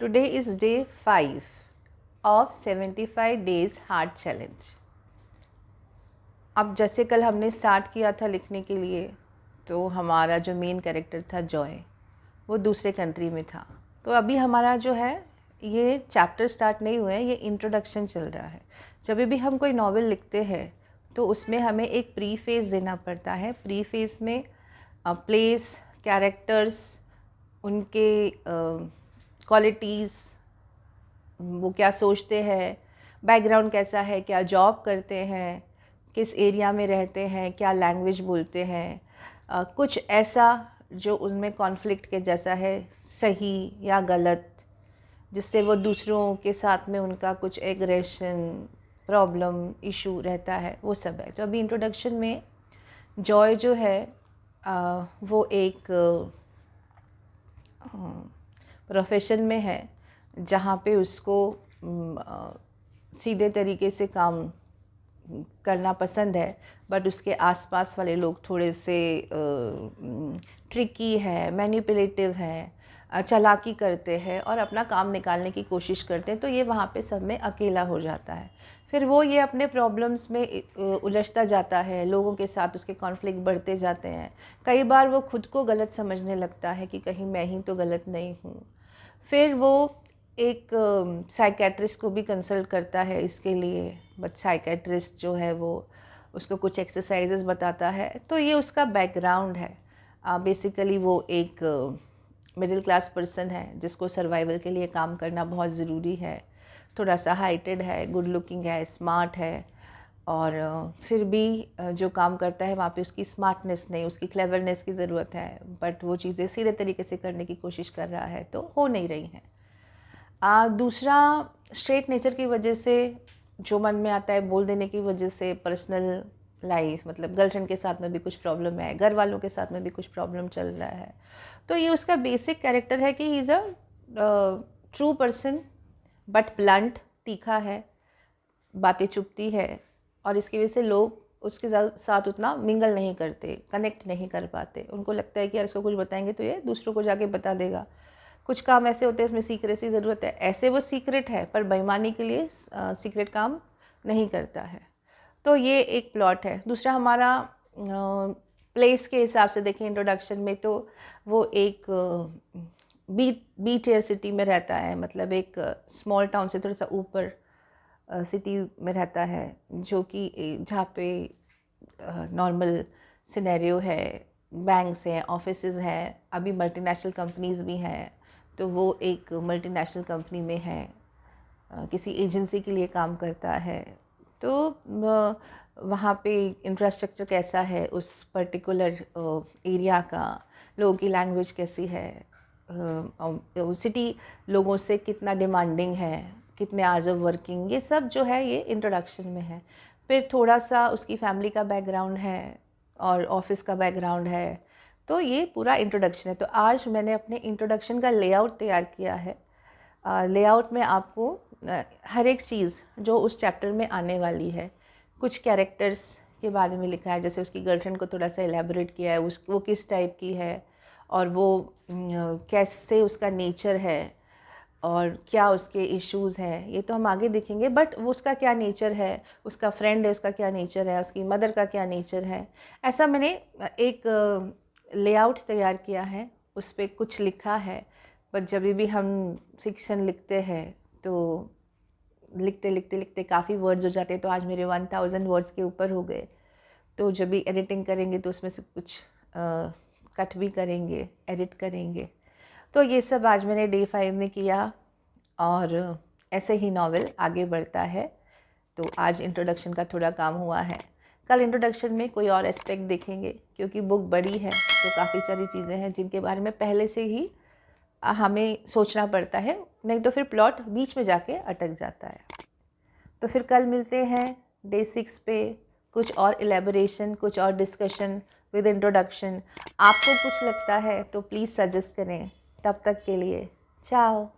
Today is day 5 of 75 days heart challenge. अब जैसे कल हमने स्टार्ट किया था लिखने के लिए, तो हमारा जो मेन कैरेक्टर था जॉय, वो दूसरे कंट्री में था। तो अभी हमारा जो है ये चैप्टर स्टार्ट नहीं हुआ है, ये इंट्रोडक्शन चल रहा है। जब भी हम कोई नॉवेल लिखते हैं तो उसमें हमें एक प्री फेज देना पड़ता है। प्री फेज में प्लेस, कैरेक्टर्स, उनके क्वालिटीज़, वो क्या सोचते हैं, बैकग्राउंड कैसा है, क्या जॉब करते हैं, किस एरिया में रहते हैं, क्या लैंग्वेज बोलते हैं, कुछ ऐसा जो उनमें कॉन्फ्लिक्ट के जैसा है, सही या गलत, जिससे वो दूसरों के साथ में उनका कुछ एग्रेशन, प्रॉब्लम, इशू रहता है, वो सब है। तो अभी इंट्रोडक्शन में जॉय जो है वो एक प्रोफेशन में है जहाँ पे उसको सीधे तरीके से काम करना पसंद है, बट उसके आसपास वाले लोग थोड़े से ट्रिकी है, मैनिपुलेटिव है, चालाकी करते हैं और अपना काम निकालने की कोशिश करते हैं। तो ये वहाँ पे सब में अकेला हो जाता है। फिर वो ये अपने प्रॉब्लम्स में उलझता जाता है, लोगों के साथ उसके कॉन्फ्लिक्ट बढ़ते जाते हैं। कई बार वो खुद को गलत समझने लगता है कि कहीं मैं ही तो गलत नहीं हूँ। फिर वो एक साइकेट्रिस्ट को भी कंसल्ट करता है इसके लिए, बट साइकेट्रिस्ट जो है वो उसको कुछ एक्सरसाइजेस बताता है। तो ये उसका बैकग्राउंड है। बेसिकली वो एक मिडिल क्लास पर्सन है जिसको सर्वाइवल के लिए काम करना बहुत ज़रूरी है। थोड़ा सा हाइटेड है, गुड लुकिंग है, स्मार्ट है, और फिर भी जो काम करता है वहाँ पे उसकी स्मार्टनेस नहीं, उसकी क्लेवरनेस की ज़रूरत है, बट वो चीज़ें सीधे तरीके से करने की कोशिश कर रहा है तो हो नहीं रही हैं। दूसरा, स्ट्रेट नेचर की वजह से जो मन में आता है बोल देने की वजह से पर्सनल लाइफ, मतलब गर्लफ्रेंड के साथ में भी कुछ प्रॉब्लम है, घर वालों के साथ में भी कुछ प्रॉब्लम चल रहा है। तो ये उसका बेसिक कैरेक्टर है कि he is a true person, but blunt, तीखा है, बातें चुभती है, और इसकी वजह से लोग उसके साथ उतना मिंगल नहीं करते, कनेक्ट नहीं कर पाते। उनको लगता है कि यार इसको कुछ बताएंगे तो ये दूसरों को जाके बता देगा। कुछ काम ऐसे होते हैं इसमें सीक्रेसी ज़रूरत है, ऐसे वो सीक्रेट है पर बेईमानी के लिए सीक्रेट काम नहीं करता है। तो ये एक प्लॉट है। दूसरा, हमारा प्लेस के हिसाब से देखें इंट्रोडक्शन में, तो वो एक बी टियर सिटी में रहता है, मतलब एक स्मॉल टाउन से थोड़ा सा ऊपर सिटी में रहता है, जो कि जहाँ पे नॉर्मल सिनेरियो है, बैंक्स हैं, ऑफिसेज हैं, अभी मल्टीनेशनल कंपनीज़ भी हैं। तो वो एक मल्टीनेशनल कंपनी में है, किसी एजेंसी के लिए काम करता है। तो वहाँ पे इंफ्रास्ट्रक्चर कैसा है उस पर्टिकुलर एरिया का, लोगों की लैंग्वेज कैसी है, सिटी लोगों से कितना डिमांडिंग है, कितने आवर्स ऑफ वर्किंग, ये सब जो है ये इंट्रोडक्शन में है। फिर थोड़ा सा उसकी फैमिली का बैकग्राउंड है और ऑफिस का बैकग्राउंड है। तो ये पूरा इंट्रोडक्शन है। तो आज मैंने अपने इंट्रोडक्शन का लेआउट तैयार किया है। लेआउट में आपको हर एक चीज़ जो उस चैप्टर में आने वाली है, कुछ कैरेक्टर्स के बारे में लिखा है, जैसे उसकी गर्लफ्रेंड को थोड़ा सा एलेबोरेट किया है, वो किस टाइप की है और वो कैसे उसका नेचर है और क्या उसके इश्यूज़ हैं, ये तो हम आगे देखेंगे। बट वो उसका क्या नेचर है, उसका फ्रेंड है उसका क्या नेचर है, उसकी मदर का क्या नेचर है, ऐसा मैंने एक लेआउट तैयार किया है, उस पर कुछ लिखा है। बट जब भी हम फिक्शन लिखते हैं तो लिखते लिखते लिखते काफ़ी वर्ड्स हो जाते हैं। तो आज मेरे 1000 वर्ड्स के ऊपर हो गए। तो जब भी एडिटिंग करेंगे तो उसमें से कुछ कट भी करेंगे, एडिट करेंगे। तो ये सब आज मैंने डे 5 में किया, और ऐसे ही नॉवेल आगे बढ़ता है। तो आज इंट्रोडक्शन का थोड़ा काम हुआ है। कल इंट्रोडक्शन में कोई और एस्पेक्ट देखेंगे, क्योंकि बुक बड़ी है तो काफ़ी सारी चीज़ें हैं जिनके बारे में पहले से ही हमें सोचना पड़ता है, नहीं तो फिर प्लॉट बीच में जाके अटक जाता है। तो फिर कल मिलते हैं डे 6 पे, कुछ और एलेबोरेशन, कुछ और डिस्कशन विद इंट्रोडक्शन। आपको कुछ लगता है तो प्लीज़ सजेस्ट करें। तब तक के लिए चाओ।